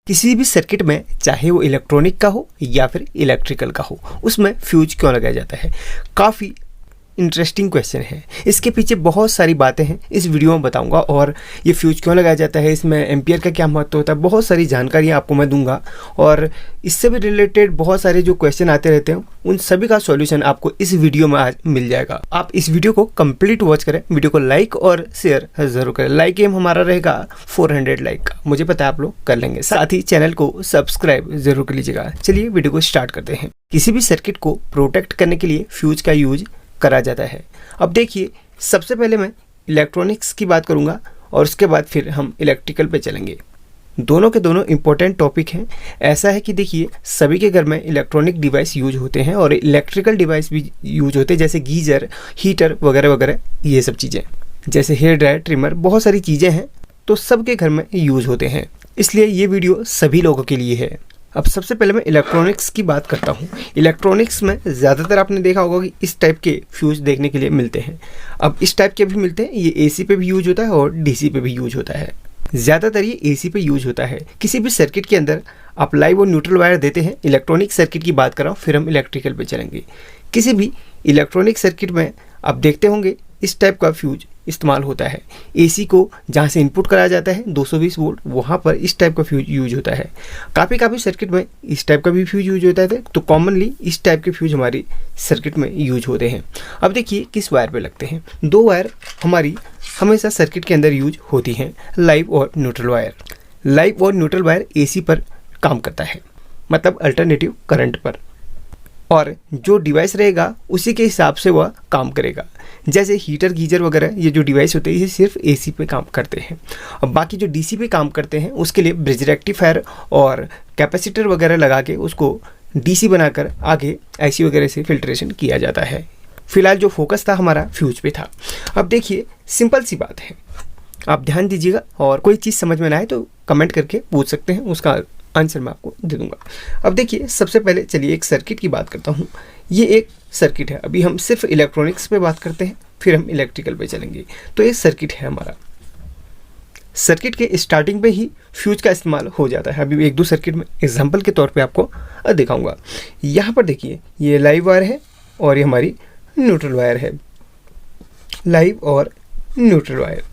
किसी भी सर्किट में, चाहे वो इलेक्ट्रॉनिक का हो या फिर इलेक्ट्रिकल का हो, उसमें फ्यूज क्यों लगाया जाता है? काफ़ी इंटरेस्टिंग क्वेश्चन है। इसके पीछे बहुत सारी बातें हैं, इस वीडियो में बताऊंगा। और ये फ्यूज क्यों लगाया जाता है, इसमें एम्पियर का क्या महत्व होता है, बहुत सारी जानकारियाँ आपको मैं दूंगा। और इससे भी रिलेटेड बहुत सारे जो क्वेश्चन आते रहते हैं, उन सभी का सॉल्यूशन आपको इस वीडियो में आज मिल जाएगा। आप इस वीडियो को कंप्लीट वॉच करें, वीडियो को लाइक और शेयर जरूर करें। लाइक एम हमारा रहेगा 400 लाइक का, मुझे पता है आप लोग कर लेंगे। साथ ही चैनल को सब्सक्राइब जरूर कर लीजिएगा। चलिए वीडियो को स्टार्ट करते हैं। किसी भी सर्किट को प्रोटेक्ट करने के लिए फ्यूज का यूज करा जाता है। अब देखिए, सबसे पहले मैं इलेक्ट्रॉनिक्स की बात करूंगा और उसके बाद फिर हम इलेक्ट्रिकल पे चलेंगे। दोनों के दोनों इंपॉर्टेंट टॉपिक हैं। ऐसा है कि देखिए, सभी के घर में इलेक्ट्रॉनिक डिवाइस यूज होते हैं और इलेक्ट्रिकल डिवाइस भी यूज होते हैं, जैसे गीजर, हीटर वगैरह वगैरह, ये सब चीज़ें, जैसे हेयर ड्रायर, ट्रिमर, बहुत सारी चीज़ें हैं, तो सबके घर में यूज होते हैं। इसलिए ये वीडियो सभी लोगों के लिए है। अब सबसे पहले मैं इलेक्ट्रॉनिक्स की बात करता हूँ। इलेक्ट्रॉनिक्स में ज़्यादातर आपने देखा होगा कि इस टाइप के फ्यूज देखने के लिए मिलते हैं। अब इस टाइप के भी मिलते हैं, ये एसी पे भी यूज होता है और डीसी पे भी यूज होता है। ज़्यादातर ये एसी पे यूज होता है। किसी भी सर्किट के अंदर आप लाइव और न्यूट्रल वायर देते हैं। इलेक्ट्रॉनिक सर्किट की बात कर रहा हूँ, फिर हम इलेक्ट्रिकल पे चलेंगे। किसी भी इलेक्ट्रॉनिक सर्किट में आप देखते होंगे इस टाइप का फ्यूज इस्तेमाल होता है। एसी को जहाँ से इनपुट कराया जाता है 220 वोल्ट, वहाँ पर इस टाइप का फ्यूज यूज होता है। काफ़ी सर्किट में इस टाइप का भी फ्यूज यूज होता है, तो कॉमनली इस टाइप के फ्यूज हमारी सर्किट में यूज होते हैं। अब देखिए किस वायर पे लगते हैं। दो वायर हमारी हमेशा सर्किट के अंदर यूज होती हैं, लाइव और न्यूट्रल वायर। लाइव और न्यूट्रल वायर एसी पर काम करता है, मतलब अल्टरनेटिव करंट पर, और जो डिवाइस रहेगा उसी के हिसाब से वह काम करेगा। जैसे हीटर, गीजर वगैरह, ये जो डिवाइस होते हैं ये सिर्फ एसी पे काम करते हैं। अब बाकी जो डीसी पे काम करते हैं उसके लिए ब्रिज रेक्टिफायर और कैपेसिटर वगैरह लगा के उसको डीसी बनाकर आगे आईसी वगैरह से फिल्ट्रेशन किया जाता है। फिलहाल जो फोकस था हमारा फ्यूज पे था। अब देखिए, सिंपल सी बात है, आप ध्यान दीजिएगा और कोई चीज़ समझ में ना आए तो कमेंट करके पूछ सकते हैं, उसका आंसर मैं आपको दे दूंगा। अब देखिए, सबसे पहले चलिए एक सर्किट की बात करता हूँ। ये एक सर्किट है। अभी हम सिर्फ इलेक्ट्रॉनिक्स पे बात करते हैं, फिर हम इलेक्ट्रिकल पे चलेंगे। तो ये सर्किट है हमारा। सर्किट के स्टार्टिंग पे ही फ्यूज का इस्तेमाल हो जाता है। अभी एक दो सर्किट में एग्जांपल के तौर पे आपको दिखाऊंगा। यहाँ पर देखिए, ये लाइव वायर है और ये हमारी न्यूट्रल वायर है। लाइव और न्यूट्रल वायर।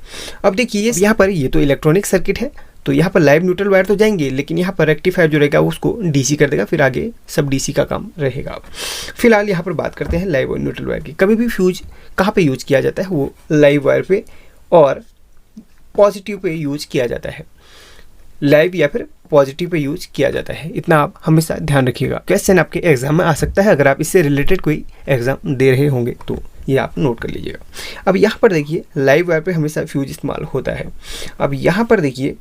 अब देखिए यहाँ पर ये तो इलेक्ट्रॉनिक सर्किट है, तो यहाँ पर लाइव न्यूट्रल वायर तो जाएंगे, लेकिन यहाँ पर रेक्टिफायर जो रहेगा उसको डीसी कर देगा, फिर आगे सब डीसी का काम रहेगा। फिलहाल यहाँ पर बात करते हैं लाइव और न्यूट्रल वायर की। कभी भी फ्यूज कहाँ पे यूज किया जाता है, वो लाइव वायर पे और पॉजिटिव पे यूज किया जाता है। लाइव या फिर पॉजिटिव पे यूज किया जाता है, इतना आप हमेशा ध्यान रखिएगा। क्वेश्चन आपके एग्जाम में आ सकता है, अगर आप इससे रिलेटेड कोई एग्जाम दे रहे होंगे तो ये आप नोट कर लीजिएगा। अब यहाँ पर देखिए, लाइव वायर पे हमेशा फ्यूज इस्तेमाल होता है। अब यहाँ पर देखिए,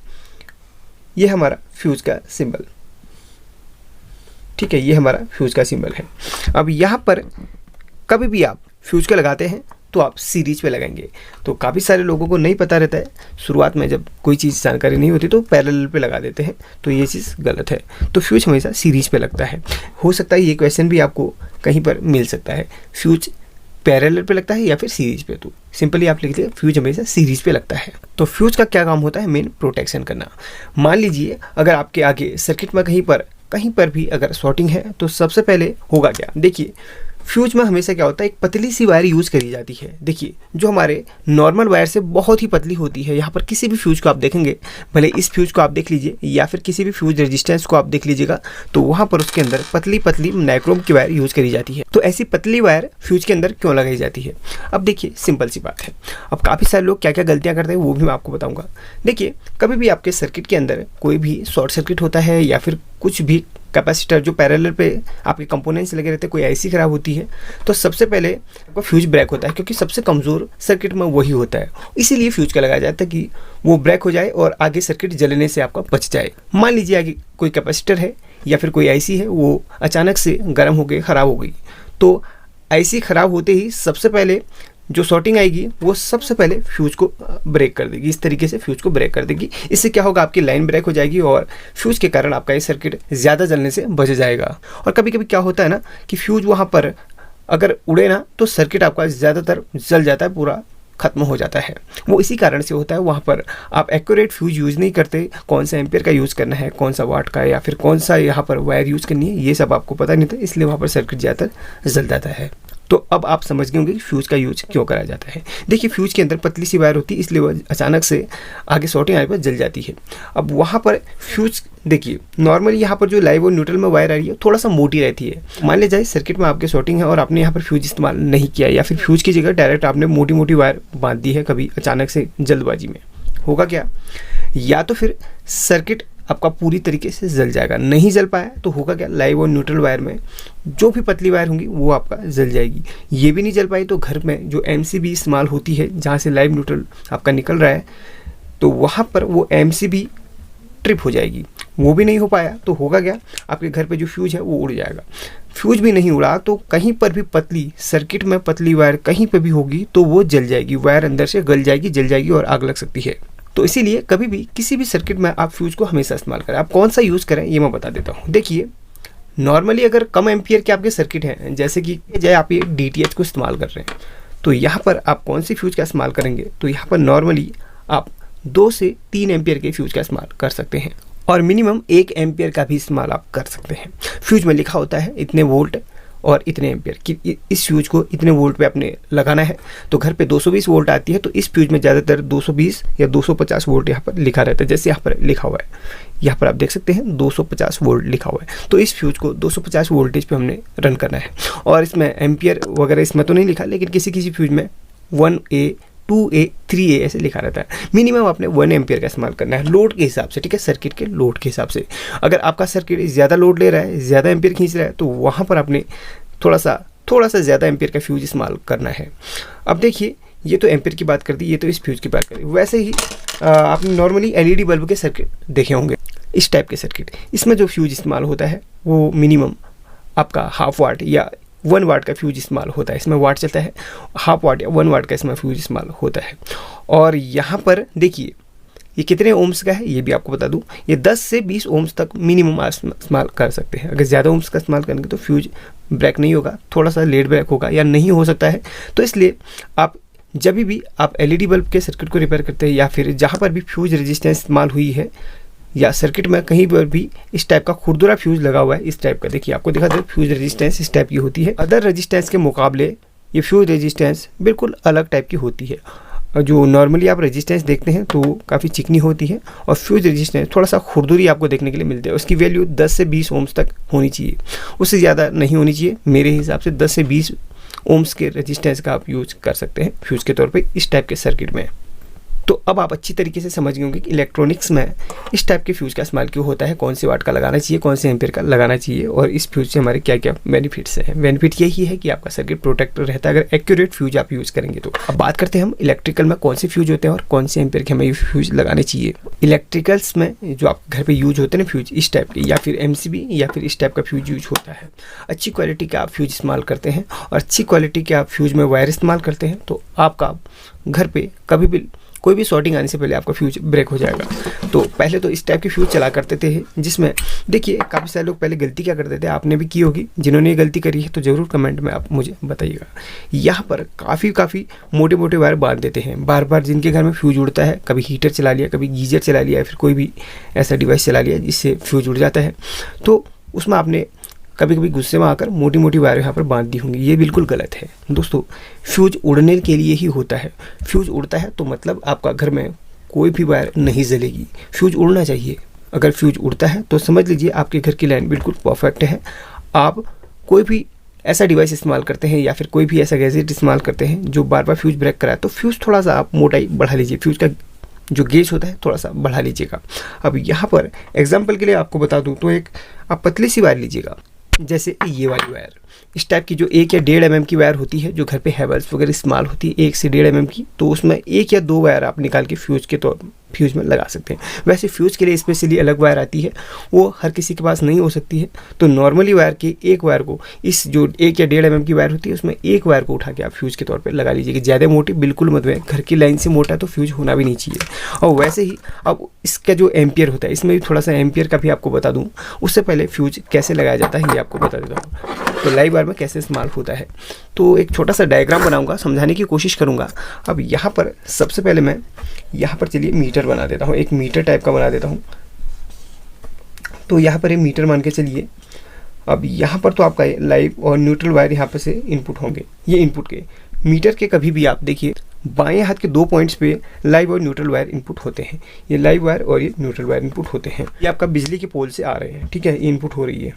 ये हमारा फ्यूज का सिंबल, ठीक है, ये हमारा फ्यूज का सिंबल है। अब यहाँ पर कभी भी आप फ्यूज का लगाते हैं तो आप सीरीज पे लगाएंगे। तो काफ़ी सारे लोगों को नहीं पता रहता है, शुरुआत में जब कोई चीज़ जानकारी नहीं होती तो पैरेलल पे लगा देते हैं, तो ये चीज़ गलत है। तो फ्यूज हमेशा सीरीज पे लगता है। हो सकता है ये क्वेश्चन भी आपको कहीं पर मिल सकता है, फ्यूज पैरेलल पे लगता है या फिर सीरीज पे। तो सिंपली आप लिख लीजिए फ्यूज हमेशा सीरीज पे लगता है। तो फ्यूज का क्या काम होता है? मेन प्रोटेक्शन करना। मान लीजिए अगर आपके आगे सर्किट में कहीं पर भी अगर शॉर्टिंग है तो सबसे पहले होगा क्या, देखिए फ्यूज में हमेशा क्या होता है, एक पतली सी वायर यूज़ करी जाती है। देखिए, जो हमारे नॉर्मल वायर से बहुत ही पतली होती है। यहाँ पर किसी भी फ्यूज को आप देखेंगे, भले इस फ्यूज को आप देख लीजिए या फिर किसी भी फ्यूज रेजिस्टेंस को आप देख लीजिएगा, तो वहाँ पर उसके अंदर पतली नाइक्रोम की वायर यूज़ करी जाती है। तो ऐसी पतली वायर फ्यूज के अंदर क्यों लगाई जाती है? अब देखिए, सिंपल सी बात है। अब काफ़ी सारे लोग क्या क्या गलतियाँ करते हैं वो भी मैं आपको बताऊँगा। देखिए, कभी भी आपके सर्किट के अंदर कोई भी शॉर्ट सर्किट होता है या फिर कुछ भी कैपेसिटर जो पैरेलल पे आपके कंपोनेंट्स लगे रहते हैं, कोई आईसी खराब होती है, तो सबसे पहले आपका फ्यूज ब्रेक होता है, क्योंकि सबसे कमज़ोर सर्किट में वही होता है। इसीलिए फ्यूज का लगाया जाता है कि वो ब्रेक हो जाए और आगे सर्किट जलने से आपका बच जाए। मान लीजिए आगे कोई कैपेसिटर है या फिर कोई आईसी है, वो अचानक से गर्म हो गई, ख़राब हो गई, तो आईसी ख़राब होते ही सबसे पहले जो शॉर्टिंग आएगी वो सबसे पहले फ्यूज को ब्रेक कर देगी। इस तरीके से फ्यूज को ब्रेक कर देगी। इससे क्या होगा, आपकी लाइन ब्रेक हो जाएगी और फ्यूज के कारण आपका ये सर्किट ज़्यादा जलने से बच जाएगा। और कभी कभी क्या होता है ना कि फ्यूज वहाँ पर अगर उड़े ना तो सर्किट आपका ज़्यादातर जल जाता है पूरा, ख़त्म हो जाता है। वो इसी कारण से होता है, वहाँ पर आप एक्यूरेट फ्यूज यूज़ नहीं करते, कौन सा एम्पियर का यूज़ करना है, कौन सा वाट का, या फिर कौन सा यहाँ पर वायर यूज़ करनी है, ये सब आपको पता नहीं था, इसलिए वहाँ पर सर्किट ज़्यादातर जल जाता है। तो अब आप समझ गए होंगे कि फ्यूज़ का यूज क्यों करा जाता है। देखिए, फ्यूज़ के अंदर पतली सी वायर होती है, इसलिए वो अचानक से आगे शॉर्टिंग आने पर जल जाती है। अब वहाँ पर फ्यूज़ देखिए, नॉर्मली यहाँ पर जो लाइव और न्यूट्रल में वायर आ रही है थोड़ा सा मोटी रहती है। मान लिया जाए सर्किट में आपके शॉर्टिंग है और आपने यहाँ पर फ्यूज इस्तेमाल नहीं किया, या फिर फ्यूज की जगह डायरेक्ट आपने मोटी मोटी वायर बांध दी है कभी अचानक से जल्दबाजी में, होगा क्या, या तो फिर सर्किट आपका पूरी तरीके से जल जाएगा। नहीं जल पाया तो होगा क्या, लाइव और न्यूट्रल वायर में जो भी पतली वायर होंगी वो आपका जल जाएगी। ये भी नहीं जल पाई तो घर में जो MCB इस्तेमाल होती है, जहाँ से लाइव न्यूट्रल आपका निकल रहा है, तो वहाँ पर वो MCB ट्रिप हो जाएगी। वो भी नहीं हो पाया तो होगा क्या, आपके घर पे जो फ्यूज है वो उड़ जाएगा। फ्यूज भी नहीं उड़ा तो कहीं पर भी पतली सर्किट में पतली वायर कहीं पर भी होगी तो वो जल जाएगी, वायर अंदर से गल जाएगी, जल जाएगी और आग लग सकती है। तो इसीलिए कभी भी किसी भी सर्किट में आप फ्यूज को हमेशा इस्तेमाल करें। आप कौन सा यूज़ करें ये मैं बता देता हूँ। देखिए, नॉर्मली अगर कम एम्पियर के आपके सर्किट हैं, जैसे कि आप ये DTH को इस्तेमाल कर रहे हैं, तो यहाँ पर आप कौन सी फ्यूज का इस्तेमाल करेंगे, तो यहाँ पर नॉर्मली आप 2 से 3 एम्पियर के फ्यूज का इस्तेमाल कर सकते हैं, और मिनिमम 1 एम्पियर का भी इस्तेमाल आप कर सकते हैं। फ्यूज में लिखा होता है इतने वोल्ट और इतने एम्पियर कि इस फ्यूज को इतने वोल्ट पे आपने लगाना है। तो घर पे 220 वोल्ट आती है, तो इस फ्यूज में ज़्यादातर 220 या 250 वोल्ट यहाँ पर लिखा रहता है। जैसे यहाँ पर लिखा हुआ है, यहाँ पर आप देख सकते हैं 250 वोल्ट लिखा हुआ है, तो इस फ्यूज को 250 वोल्टेज पे हमने रन करना है। और इसमें एम्पियर वगैरह इसमें तो नहीं लिखा, लेकिन किसी किसी फ्यूज में 1A 2A 3A ऐसे लिखा रहता है। मिनिमम आपने 1 एम्पियर का इस्तेमाल करना है लोड के हिसाब से, ठीक है, सर्किट के लोड के हिसाब से। अगर आपका सर्किट ज़्यादा लोड ले रहा है, ज़्यादा एम्पियर खींच रहा है, तो वहाँ पर आपने थोड़ा सा ज़्यादा एम्पियर का फ्यूज इस्तेमाल करना है। अब देखिए, ये तो एम्पियर की बात कर दी, ये तो इस फ्यूज की बात करी। वैसे ही आपने नॉर्मली LED बल्ब के सर्किट देखे होंगे, इस टाइप के सर्किट। इसमें जो फ्यूज इस्तेमाल होता है वो मिनिमम आपका 1/2 वाट या 1 वाट का फ्यूज इस्तेमाल होता है। इसमें वाट चलता है, 1/2 वाट या 1 वाट का इसमें फ्यूज इस्तेमाल होता है। और यहाँ पर देखिए, ये कितने ओम्स का है ये भी आपको बता दूं, ये 10 से 20 ओम्स तक मिनिमम आप इस्तेमाल कर सकते हैं। अगर ज़्यादा ओम्स का इस्तेमाल करेंगे तो फ्यूज ब्रेक नहीं होगा, थोड़ा सा लेट ब्रेक होगा या नहीं हो सकता है। तो इसलिए आप जब भी आप LED बल्ब के सर्किट को रिपेयर करते हैं, या फिर जहाँ पर भी फ्यूज रेजिस्टेंस इस्तेमाल हुई है, या सर्किट में कहीं पर भी इस टाइप का खुरदुरा फ्यूज लगा हुआ है, इस टाइप का, देखिए आपको दिखा दे, फ्यूज रेजिस्टेंस इस टाइप की होती है। अदर रेजिस्टेंस के मुकाबले ये फ्यूज रेजिस्टेंस बिल्कुल अलग टाइप की होती है। जो नॉर्मली आप रेजिस्टेंस देखते हैं तो काफ़ी चिकनी होती है, और फ्यूज रेजिस्टेंस थोड़ा सा खुरदुरी आपको देखने के लिए मिलती है। उसकी वैल्यू 10 से 20 ओम्स तक होनी चाहिए, उससे ज़्यादा नहीं होनी चाहिए। मेरे हिसाब से 10 से 20 ओम्स के रेजिस्टेंस का आप यूज कर सकते हैं फ्यूज के तौर पे इस टाइप के सर्किट में। तो अब आप अच्छी तरीके से समझ गए होंगे कि इलेक्ट्रॉनिक्स में इस टाइप के फ्यूज का इस्तेमाल क्यों होता है, कौन से वाट का लगाना चाहिए, कौन से एम्पियर का लगाना चाहिए, और इस फ्यूज से हमारे क्या क्या बेनिफिट्स हैं। बेनिफिट यही है कि आपका सर्किट प्रोटेक्ट रहता है अगर एक्यूरेट फ्यूज आप यूज़ करेंगे तो। अब बात करते हैं हम इलेक्ट्रिकल में कौन से फ्यूज होते हैं और कौन से एम्पियर के हमें फ्यूज लगाने चाहिए। इलेक्ट्रिकल्स में जो आप घर पर यूज होते हैं ना फ्यूज, इस टाइप के, या फिर MCB या फिर इस टाइप का फ्यूज यूज होता है। अच्छी क्वालिटी का आप फ्यूज इस्तेमाल करते हैं और अच्छी क्वालिटी के आप फ्यूज में वायर इस्तेमाल करते हैं, तो आपका घर पे कभी भी कोई भी शॉर्टिंग आने से पहले आपका फ्यूज ब्रेक हो जाएगा। तो पहले तो इस टाइप के फ्यूज चला करते थे, जिसमें देखिए काफ़ी सारे लोग पहले गलती क्या करते थे, आपने भी की होगी। जिन्होंने ये गलती करी है तो ज़रूर कमेंट में आप मुझे बताइएगा। यहाँ पर काफ़ी मोटे मोटे वायर बांध देते हैं बार बार, जिनके घर में फ्यूज उड़ता है, कभी हीटर चला लिया, कभी गीजर चला लिया, फिर कोई भी ऐसा डिवाइस चला लिया जिससे फ्यूज उड़ जाता है, तो उसमें आपने कभी कभी गुस्से में आकर मोटी मोटी वायर यहाँ पर बांध दी होंगी। ये बिल्कुल गलत है दोस्तों। फ्यूज उड़ने के लिए ही होता है। फ्यूज उड़ता है तो मतलब आपका घर में कोई भी वायर नहीं जलेगी, फ्यूज उड़ना चाहिए। अगर फ्यूज उड़ता है तो समझ लीजिए आपके घर की लाइन बिल्कुल परफेक्ट है। आप कोई भी ऐसा डिवाइस इस्तेमाल करते हैं या फिर कोई भी ऐसा गैजेट इस्तेमाल करते हैं जो बार बार फ्यूज ब्रेक कराए, तो फ्यूज थोड़ा सा आप मोटाई बढ़ा लीजिए, फ्यूज का जो गेज होता है थोड़ा सा बढ़ा लीजिएगा। अब यहाँ पर एग्जाम्पल के लिए आपको बता दूँ तो एक आप पतली सी वायर लीजिएगा, जैसे ये वाली वायर, इस टाइप की जो 1 या 1.5 mm की वायर होती है, जो घर पे हैवेल्स वगैरह इस्तेमाल होती है 1 से 1.5 mm की, तो उसमें 1 या 2 वायर आप निकाल के फ्यूज के तौर फ्यूज़ में लगा सकते हैं। वैसे फ्यूज़ के लिए स्पेशली अलग वायर आती है, वो हर किसी के पास नहीं हो सकती है। तो नॉर्मली वायर की एक वायर को, इस जो 1 या 1.5 mm की वायर होती है उसमें एक वायर को उठा के आप फ्यूज़ के तौर पे लगा लीजिए। ज़्यादा मोटी बिल्कुल मत है, घर की लाइन से मोटा तो फ्यूज़ होना भी नहीं चाहिए। और वैसे ही अब इसका जो एम्पियर होता है, इसमें भी थोड़ा सा एम्पियर का भी आपको बता दूँ। उससे पहले फ्यूज़ कैसे लगाया जाता है ये आपको बता देता हूँ, तो लाइव वायर में कैसे इस्तेमाल होता है। तो एक छोटा सा डायग्राम बनाऊँगा, समझाने की कोशिश करूँगा। अब यहाँ पर सबसे पहले मैं यहाँ पर चलिए मीटर बना देता हूँ, एक मीटर टाइप का बना देता हूँ। तो यहाँ पर ये मीटर मान के चलिए। अब यहाँ पर तो आपका लाइव और न्यूट्रल वायर यहाँ पर से इनपुट होंगे, ये इनपुट के मीटर के कभी भी आप देखिए बाएं हाथ के 2 पॉइंट्स पे लाइव और न्यूट्रल वायर इनपुट होते हैं। ये लाइव वायर और ये न्यूट्रल वायर इनपुट होते हैं। ये आपका बिजली के पोल से आ रहे हैं, ठीक है, ये इनपुट हो रही है।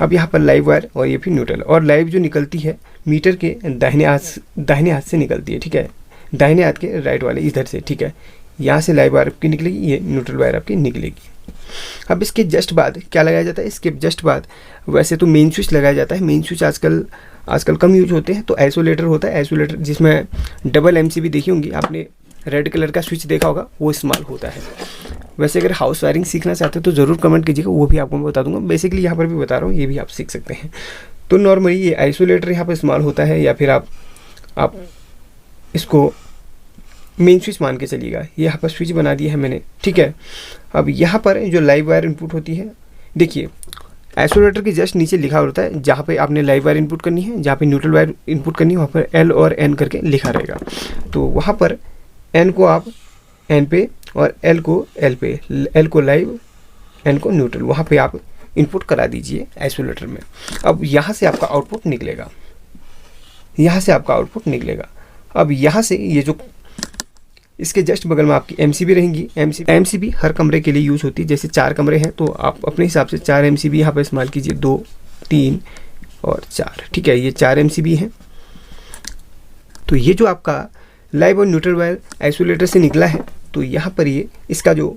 अब यहाँ पर लाइव वायर और ये फिर न्यूट्रल, और लाइव जो निकलती है मीटर के दाहिने हाथ से निकलती है, ठीक है, दाहिने हाथ के राइट वाले इधर से, ठीक है। यहाँ से लाइव वायर आपकी निकलेगी, ये न्यूट्रल वायर आपकी निकलेगी। अब इसके जस्ट बाद क्या लगाया जाता है, इसके जस्ट बाद वैसे तो मेन स्विच लगाया जाता है। मेन स्विच आजकल कम यूज होते हैं, तो आइसोलेटर होता है, आइसोलेटर जिसमें डबल एमसीबी देखी होंगी आपने, रेड कलर का स्विच देखा होगा, वो इस्तेमाल होता है। वैसे अगर हाउस वायरिंग सीखना चाहते हो तो ज़रूर कमेंट कीजिएगा, वो भी आपको मैं बता दूंगा। बेसिकली यहाँ पर भी बता रहा हूँ, ये भी आप सीख सकते हैं। तो नॉर्मली ये आइसोलेटर यहाँ पर इस्तेमाल होता है, या फिर आप इसको मेन स्विच मान के चलिएगा। ये यहाँ पर स्विच बना दिया है मैंने, ठीक है। अब यहाँ पर जो लाइव वायर इनपुट होती है, देखिए आइसोलेटर के जस्ट नीचे लिखा होता है, जहाँ पे आपने लाइव वायर इनपुट करनी है, जहाँ पे न्यूट्रल वायर इनपुट करनी है, वहाँ पर एल और एन करके लिखा रहेगा। तो वहाँ पर एन को आप एन पे और एल को एल पे, एल को लाइव, एन को न्यूट्रल, वहाँ पे आप इनपुट करा दीजिए आइसोलेटर में। अब यहाँ से आपका आउटपुट निकलेगा, यहाँ से आपका आउटपुट निकलेगा। अब यहाँ से ये जो इसके जस्ट बगल में आपकी एमसीबी रहेंगी। एमसीबी हर कमरे के लिए यूज़ होती है। जैसे 4 कमरे हैं तो आप अपने हिसाब से 4 एमसीबी यहाँ पर इस्तेमाल कीजिए, 2, 3 और 4, ठीक है। ये 4 एमसीबी हैं। तो ये जो आपका लाइव और न्यूट्रल वायर आइसोलेटर से निकला है, तो यहाँ पर ये इसका जो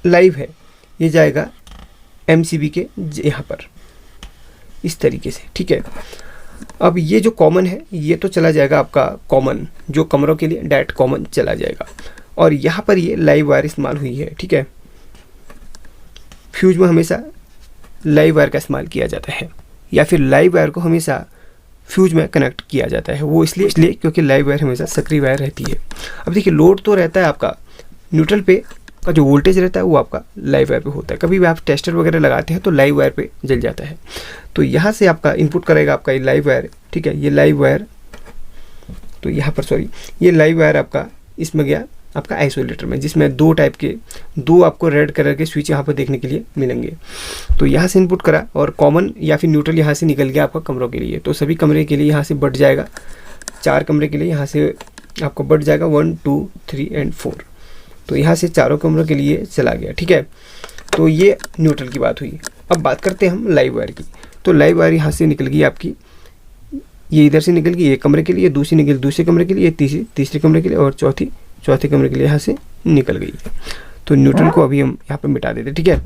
लाइव है ये जाएगा एमसीबी के यहाँ पर इस तरीके से, ठीक है। अब ये जो कॉमन है ये तो चला जाएगा आपका कॉमन, जो कमरों के लिए डायरेक्ट कॉमन चला जाएगा। और यहाँ पर ये लाइव वायर इस्तेमाल हुई है, ठीक है। फ्यूज में हमेशा लाइव वायर का इस्तेमाल किया जाता है, या फिर लाइव वायर को हमेशा फ्यूज में कनेक्ट किया जाता है। वो इसलिए क्योंकि लाइव वायर हमेशा सक्रिय वायर रहती है। अब देखिए लोड तो रहता है आपका न्यूट्रल पे का, जो वोल्टेज रहता है वो आपका लाइव वायर पे होता है। कभी भी आप टेस्टर वगैरह लगाते हैं तो लाइव वायर पे जल जाता है। तो यहाँ से आपका इनपुट करेगा आपका ये लाइव वायर, ठीक है। ये लाइव वायर, तो यहाँ पर ये लाइव वायर आपका इसमें गया आपका आइसोलेटर में, जिसमें 2 टाइप के, 2 आपको रेड कलर के स्विच यहाँ पर देखने के लिए मिलेंगे। तो यहाँ से इनपुट करा और कॉमन या फिर न्यूट्रल यहाँ से निकल गया आपका कमरों के लिए। तो सभी कमरे के लिए यहाँ से बढ़ जाएगा, 4 कमरे के लिए यहाँ से आपको बढ़ जाएगा 1, 2, 3 और 4। तो यहाँ से चारों कमरों के लिए चला गया, ठीक है। तो ये न्यूट्रल की बात हुई। अब बात करते हैं हम लाइव वायर की। तो लाइव वायर यहाँ से निकल गई आपकी, ये इधर से निकल गई एक कमरे के लिए, दूसरी निकल दूसरे कमरे के लिए, तीसरे कमरे के लिए, और चौथे कमरे के लिए यहाँ से निकल गई। तो न्यूट्रल को अभी हम यहाँ पर मिटा देते, ठीक है।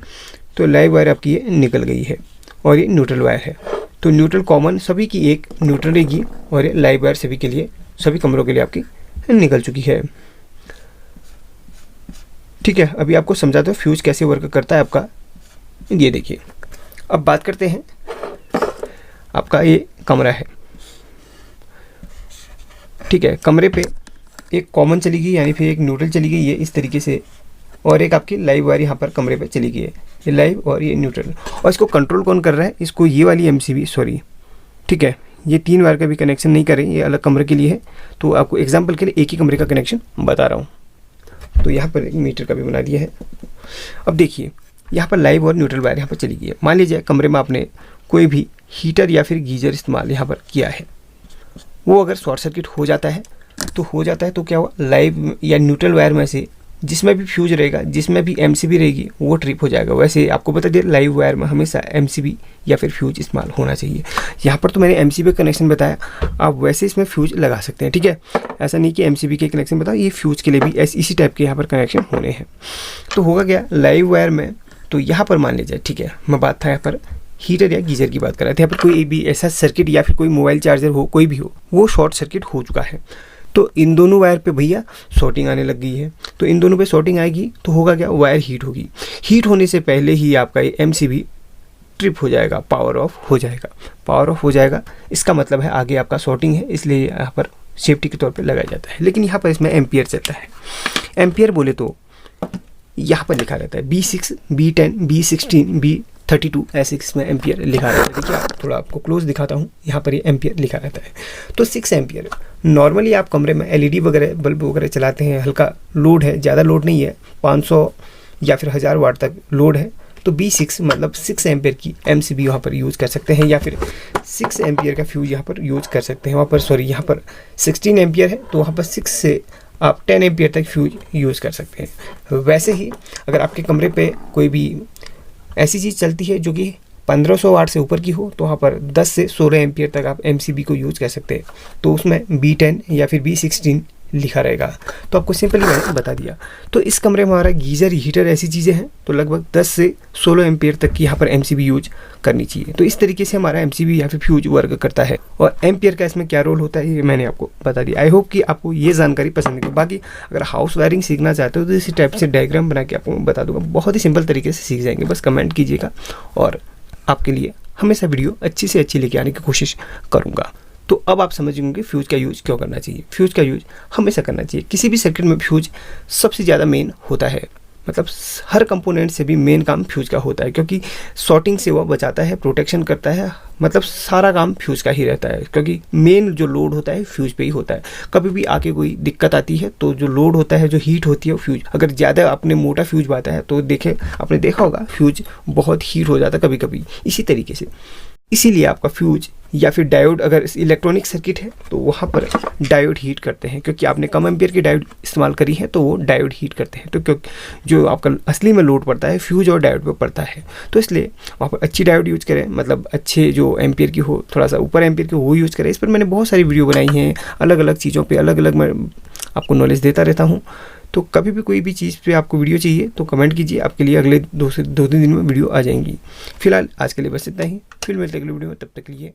तो लाइव वायर आपकी ये निकल गई है और ये न्यूट्रल वायर है। तो न्यूट्रल कॉमन सभी की एक न्यूट्रल रहेगी, और ये लाइव वायर सभी के लिए, सभी कमरों के लिए आपकी निकल चुकी है, ठीक है। अभी आपको समझाता हूँ फ्यूज कैसे वर्क करता है आपका। ये देखिए, अब बात करते हैं आपका ये कमरा है, ठीक है। कमरे पे एक कॉमन चली गई, यानी फिर एक न्यूट्रल चली गई है इस तरीके से, और एक आपकी लाइव वायर यहाँ पर कमरे पे चली गई है, ये लाइव और ये न्यूट्रल। और इसको कंट्रोल कौन कर रहा है, इसको ये वाली एमसीबी, ठीक है। ये 3 वायर का भी कनेक्शन नहीं करें, ये अलग कमरे के लिए है। तो आपको एग्जाम्पल के लिए एक ही कमरे का कनेक्शन बता रहा हूँ। तो यहाँ पर एक मीटर का भी बना दिया है। अब देखिए यहाँ पर लाइव और न्यूट्रल वायर यहाँ पर चली गई है। मान लीजिए कमरे में आपने कोई भी हीटर या फिर गीजर इस्तेमाल यहाँ पर किया है, वो अगर शॉर्ट सर्किट हो जाता है तो क्या हुआ, लाइव या न्यूट्रल वायर में से जिसमें भी फ्यूज रहेगा, जिसमें भी एमसीबी रहेगी, वो ट्रिप हो जाएगा। वैसे आपको बता दिया लाइव वायर में हमेशा एमसीबी या फिर फ्यूज इस्तेमाल होना चाहिए। यहाँ पर तो मैंने एमसीबी कनेक्शन बताया, आप वैसे इसमें फ्यूज लगा सकते हैं, ठीक है। ऐसा नहीं कि एमसीबी के कनेक्शन बताओ, ये फ्यूज के लिए भी इसी टाइप के यहाँ पर कनेक्शन होने हैं। तो होगा क्या लाइव वायर में, तो यहाँ पर मान लीजिए, ठीक है, मैं बात था यहाँ पर हीटर या गीजर की बात कर रहे थे। यहाँ पर कोई भी ऐसा सर्किट या फिर कोई मोबाइल चार्जर हो, कोई भी हो, वो शॉर्ट सर्किट हो चुका है। तो इन दोनों वायर पे भैया शॉर्टिंग आने लग गई है। तो इन दोनों पे शॉर्टिंग आएगी तो होगा क्या, वायर हीट होगी। हीट होने से पहले ही आपका ये MCB ट्रिप हो जाएगा, पावर ऑफ हो जाएगा। पावर ऑफ हो जाएगा इसका मतलब है आगे आपका शॉर्टिंग है, इसलिए यहाँ पर सेफ्टी के तौर पे लगाया जाता है। लेकिन यहाँ पर इसमें एम्पियर चलता है। एम्पियर बोले तो यहाँ पर लिखा रहता है B6, B10, B16, B32, ऐसे इसमें एम्पियर लिखा रहता है। देखिए आप थोड़ा आपको क्लोज दिखाता हूँ, यहाँ पर ये एम्पियर लिखा रहता है। तो 6 एम्पियर नॉर्मली आप कमरे में LED वगैरह बल्ब वगैरह चलाते हैं, हल्का लोड है, ज़्यादा लोड नहीं है, 500 या फिर 1000 वाट तक लोड है, तो B6 मतलब 6 एम्पियर की MCB वहाँ पर यूज़ कर सकते हैं, या फिर 6 एम्पियर का फ्यूज यहाँ पर यूज़ कर सकते हैं। वहाँ पर सॉरी यहाँ पर 16 एम्पियर है, तो वहाँ पर 6 से आप 10 एम्पियर तक फ्यूज यूज़ कर सकते हैं। वैसे ही अगर आपके कमरे पे कोई भी ऐसी चीज़ चलती है जो कि 1500 वाट से ऊपर की हो, तो वहाँ पर 10 से 16 एम्पियर तक आप MCB को यूज़ कर सकते हैं। तो उसमें B10 या फिर B16 लिखा रहेगा। तो आपको सिंपली मैंने बता दिया। तो इस कमरे में हमारा गीज़र, हीटर ऐसी चीज़ें हैं, तो लगभग 10 से 16 एम्पियर तक की यहाँ पर MCB यूज करनी चाहिए। तो इस तरीके से हमारा MCB या फिर फ्यूज वर्क करता है। और एम्पियर का इसमें क्या रोल होता है ये मैंने आपको बता दिया। आई होप कि आपको ये जानकारी पसंद है। बाकी अगर हाउस वायरिंग सीखना चाहते हो तो इसी टाइप से डायग्राम बना के आपको बता दूंगा, बहुत ही सिंपल तरीके से सीख जाएंगे। बस कमेंट कीजिएगा और आपके लिए हमेशा वीडियो अच्छी से अच्छी लेके आने की कोशिश करूँगा। तो अब आप समझेंगे फ्यूज का यूज क्यों करना चाहिए। फ्यूज का यूज हमेशा करना चाहिए। किसी भी सर्किट में फ्यूज सबसे ज़्यादा मेन होता है, मतलब हर कंपोनेंट से भी मेन काम फ्यूज का होता है, क्योंकि शॉर्टिंग से वह बचाता है, प्रोटेक्शन करता है, मतलब सारा काम फ्यूज का ही रहता है, क्योंकि मेन जो लोड होता है फ्यूज पे ही होता है। कभी भी आके कोई दिक्कत आती है तो जो लोड होता है, जो हीट होती है फ्यूज, अगर ज़्यादा अपने मोटा फ्यूज आता है तो आपने देखा होगा फ्यूज बहुत हीट हो जाता है कभी कभी। इसी तरीके से इसीलिए आपका फ्यूज या फिर डायोड, अगर इलेक्ट्रॉनिक सर्किट है तो वहाँ पर डायोड हीट करते हैं, क्योंकि आपने कम एम्पियर की डायोड इस्तेमाल करी है तो वो डायोड हीट करते हैं। तो क्योंकि जो आपका असली में लोड पड़ता है फ्यूज और डायोड पे पड़ता है, तो इसलिए वहाँ पर अच्छी डायोड यूज़ करें, मतलब अच्छे जो एम्पियर की हो, थोड़ा सा ऊपर एम्पियर की वो यूज़ करें। इस पर मैंने बहुत सारी वीडियो बनाई हैं, अलग अलग चीज़ों पर अलग अलग मैं आपको नॉलेज देता रहता हूँ। तो कभी भी कोई भी चीज़ पे आपको वीडियो चाहिए तो कमेंट कीजिए, आपके लिए अगले 2 से 2-3 दिन में वीडियो आ जाएंगी। फिलहाल आज के लिए बस इतना ही, फिर मिलते हैं अगले वीडियो में, तब तक के लिए